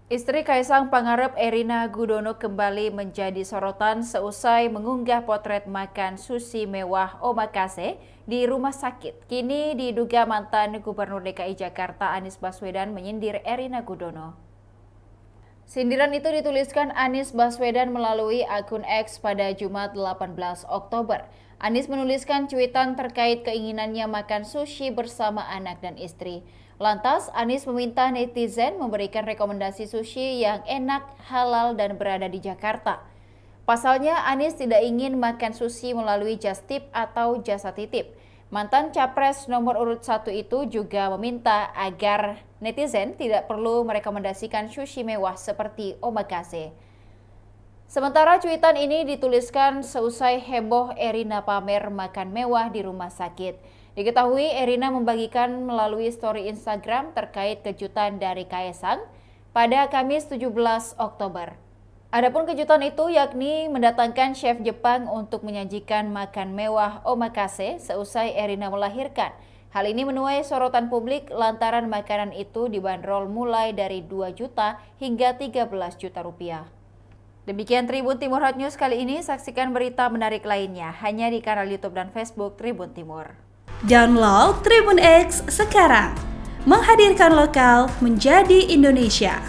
Istri Kaisang Pangarep Erina Gudono kembali menjadi sorotan seusai mengunggah potret makan sushi mewah omakase di rumah sakit. Kini diduga mantan Gubernur DKI Jakarta Anies Baswedan menyindir Erina Gudono. Sindiran itu dituliskan Anies Baswedan melalui akun X pada Jumat 18 Oktober. Anies menuliskan cuitan terkait keinginannya makan sushi bersama anak dan istri. Lantas, Anies meminta netizen memberikan rekomendasi sushi yang enak, halal, dan berada di Jakarta. Pasalnya, Anies tidak ingin makan sushi melalui just tip atau jasa titip. Mantan Capres nomor urut 1 itu juga meminta agar netizen tidak perlu merekomendasikan sushi mewah seperti omakase. Sementara cuitan ini dituliskan seusai heboh Erina pamer makan mewah di rumah sakit. Diketahui Erina membagikan melalui story Instagram terkait kejutan dari Kaisang pada Kamis 17 Oktober. Adapun kejutan itu yakni mendatangkan chef Jepang untuk menyajikan makan mewah omakase seusai Erina melahirkan. Hal ini menuai sorotan publik lantaran makanan itu dibanderol mulai dari 2 juta hingga 13 juta rupiah. Demikian Tribun Timur Hot News kali ini, saksikan berita menarik lainnya hanya di kanal YouTube dan Facebook Tribun Timur. Download Tribun X sekarang, menghadirkan lokal menjadi Indonesia.